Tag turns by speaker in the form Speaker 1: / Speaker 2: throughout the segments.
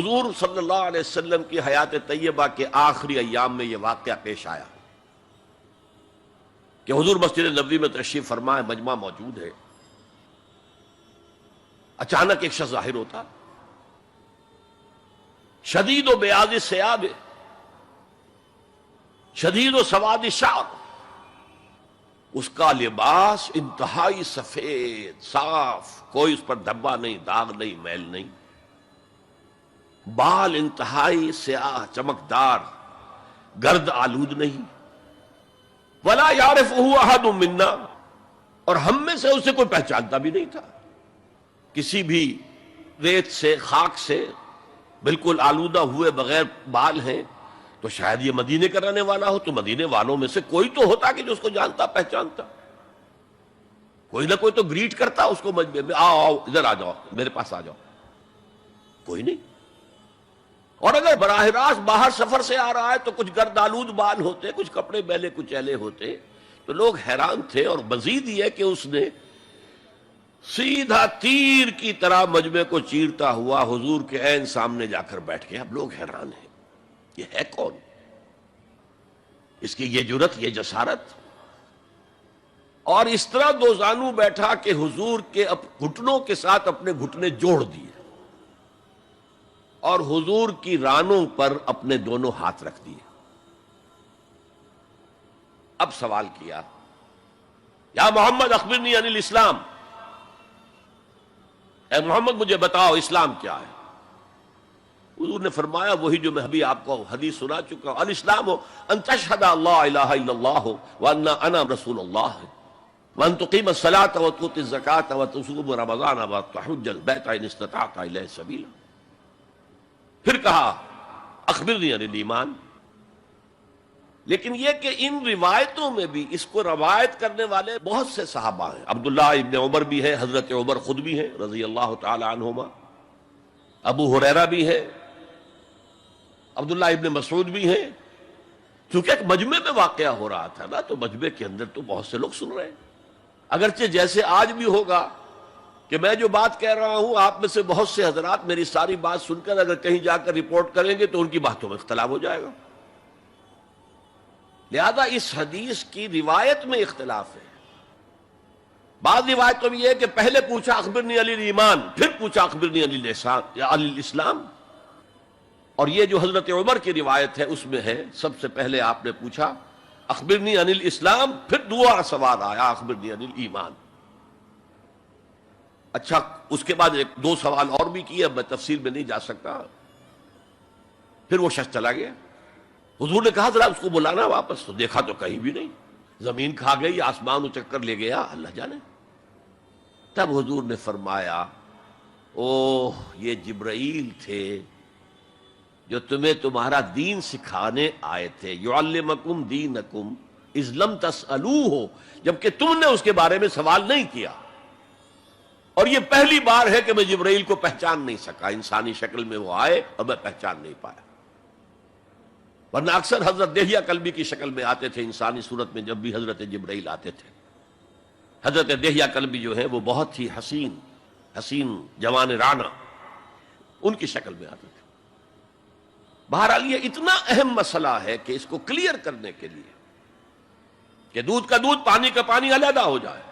Speaker 1: حضور صلی اللہ علیہ وسلم کی حیات طیبہ کے آخری ایام میں یہ واقعہ پیش آیا کہ حضور مسجد نبوی میں تشریف فرما ہے، مجمع موجود ہے، اچانک ایک شخص ظاہر ہوتا، شدید و بیاض ثیاب، شدید و سواد شعر، اس کا لباس انتہائی سفید صاف، کوئی اس پر دھبا نہیں، داغ نہیں، میل نہیں، بال انتہائی سیاہ چمکدار، گرد آلود نہیں، ولا یعرفہ احد منا، اور ہم میں سے اسے کوئی پہچانتا بھی نہیں تھا، کسی بھی ریت سے خاک سے بالکل آلودہ ہوئے بغیر بال ہیں، تو شاید یہ مدینے کا رہنے والا ہو، تو مدینے والوں میں سے کوئی تو ہوتا کہ جو اس کو جانتا پہچانتا، کوئی نہ کوئی تو گریٹ کرتا اس کو مجمع میں، آؤ آؤ ادھر آ جاؤ، میرے پاس آ جاؤ، کوئی نہیں۔ اور اگر براہ راست باہر سفر سے آ رہا ہے تو کچھ گرد آلود بال ہوتے، کچھ کپڑے میلے کچیلے ہوتے، تو لوگ حیران تھے۔ اور مزید یہ کہ اس نے سیدھا تیر کی طرح مجمع کو چیرتا ہوا حضور کے عین سامنے جا کر بیٹھ گیا۔ اب لوگ حیران ہیں، یہ ہے کون؟ اس کی یہ جرت، یہ جسارت، اور اس طرح دو زانو بیٹھا کہ حضور کے گھٹنوں کے ساتھ اپنے گھٹنے جوڑ دیے اور حضور کی رانوں پر اپنے دونوں ہاتھ رکھ دیے۔ اب سوال کیا، یا محمد اخبرنی عن الاسلام، اے محمد مجھے بتاؤ اسلام کیا ہے؟ حضور نے فرمایا وہی جو میں ابھی آپ کو حدیث سنا چکا ہوں، الاسلام ان تشہد اللہ الہ الا اللہ وان انا رسول اللہ وان تقیم الصلاۃ وتؤتی الزکاۃ وتصوم رمضان وتحج البیت ان استطعت الیہ سبیلا۔ پھر کہا اخبرنی عن الایمان۔ لیکن یہ کہ ان روایتوں میں بھی اس کو روایت کرنے والے بہت سے صحابہ ہیں، عبداللہ ابن عمر بھی ہے، حضرت عمر خود بھی ہیں رضی اللہ تعالی عنہما، ابو ہریرہ بھی ہے، عبداللہ ابن مسعود بھی ہیں۔ چونکہ ایک مجمع میں واقعہ ہو رہا تھا نا، تو مجمع کے اندر تو بہت سے لوگ سن رہے ہیں، اگرچہ جیسے آج بھی ہوگا کہ میں جو بات کہہ رہا ہوں آپ میں سے بہت سے حضرات میری ساری بات سن کر اگر کہیں جا کر رپورٹ کریں گے تو ان کی باتوں میں اختلاف ہو جائے گا۔ لہذا اس حدیث کی روایت میں اختلاف ہے۔ بعض روایتوں میں یہ ہے کہ پہلے پوچھا اخبرنی عن الایمان، پھر پوچھا اخبرنی عن الاسلام، اور یہ جو حضرت عمر کی روایت ہے اس میں ہے سب سے پہلے آپ نے پوچھا اخبرنی عن الاسلام، پھر دوسرا سوال آیا اخبرنی عن الایمان۔ اچھا، اس کے بعد ایک دو سوال اور بھی کیے، میں تفصیل میں نہیں جا سکتا۔ پھر وہ شخص چلا گیا، حضور نے کہا ذرا اس کو بلانا واپس، تو دیکھا تو کہیں بھی نہیں، زمین کھا گئی، آسمان اچک کر لے گیا، اللہ جانے۔ تب حضور نے فرمایا اوہ یہ جبرائیل تھے جو تمہیں تمہارا دین سکھانے آئے تھے، یعلمکم دینکم اذ لم تسألوہ، جبکہ تم نے اس کے بارے میں سوال نہیں کیا۔ اور یہ پہلی بار ہے کہ میں جبرائیل کو پہچان نہیں سکا، انسانی شکل میں وہ آئے اور میں پہچان نہیں پایا، ورنہ اکثر حضرت دہیہ کلبی کی شکل میں آتے تھے انسانی صورت میں، جب بھی حضرت جبرائیل آتے تھے۔ حضرت دہیہ کلبی جو ہے وہ بہت ہی حسین جوان رانا، ان کی شکل میں آتے تھے۔ بہرحال یہ اتنا اہم مسئلہ ہے کہ اس کو کلیئر کرنے کے لیے کہ دودھ کا دودھ پانی کا پانی علیحدہ ہو جائے۔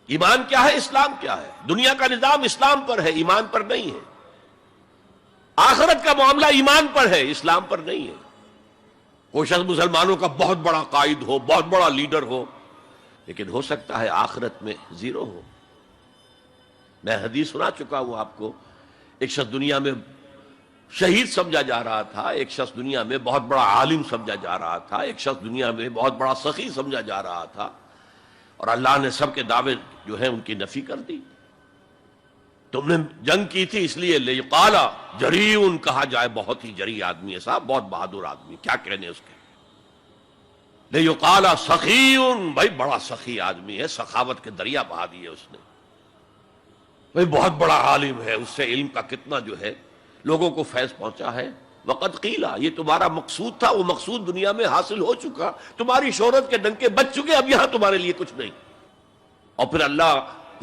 Speaker 1: ایمان کیا ہے، اسلام کیا ہے؟ دنیا کا نظام اسلام پر ہے، ایمان پر نہیں ہے۔ آخرت کا معاملہ ایمان پر ہے، اسلام پر نہیں ہے۔ کوئی شخص مسلمانوں کا بہت بڑا قائد ہو، بہت بڑا لیڈر ہو، لیکن ہو سکتا ہے آخرت میں زیرو ہو۔ میں حدیث سنا چکا ہوں آپ کو، ایک شخص دنیا میں شہید سمجھا جا رہا تھا، ایک شخص دنیا میں بہت بڑا عالم سمجھا جا رہا تھا، ایک شخص دنیا میں بہت بڑا سخی سمجھا جا رہا تھا، اور اللہ نے سب کے دعوے جو ہیں ان کی نفی کر دی۔ تم نے جنگ کی تھی اس لیے لیقال جریء کہا جائے، بہت ہی جری آدمی ہے صاحب، بہت بہادر آدمی، کیا کہنے اس کے۔ لیقال سخی، بھائی بڑا سخی آدمی ہے، سخاوت کے دریا بہا دیے اس نے، بھائی بہت بڑا عالم ہے، اس سے علم کا کتنا جو ہے لوگوں کو فیض پہنچا ہے۔ وقد قیل، یہ تمہارا مقصود تھا، وہ مقصود دنیا میں حاصل ہو چکا، تمہاری شہرت کے ڈنکے بج چکے، اب یہاں تمہارے لیے کچھ نہیں۔ اور پھر اللہ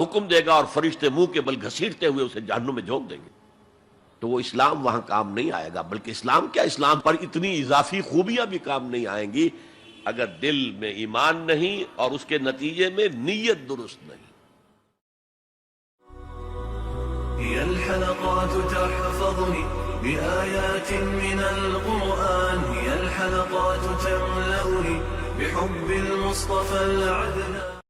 Speaker 1: حکم دے گا اور فرشتے منہ کے بل گھسیٹتے ہوئے اسے جہنم میں جھونک دیں گے۔ تو وہ اسلام وہاں کام نہیں آئے گا، بلکہ اسلام کیا، اسلام پر اتنی اضافی خوبیاں بھی کام نہیں آئیں گی اگر دل میں ایمان نہیں اور اس کے نتیجے میں نیت درست نہیں۔
Speaker 2: هي الحلقات تحفظني بآيات من القرآن، هي الحلقات تملأني بحب المصطفى العدنان.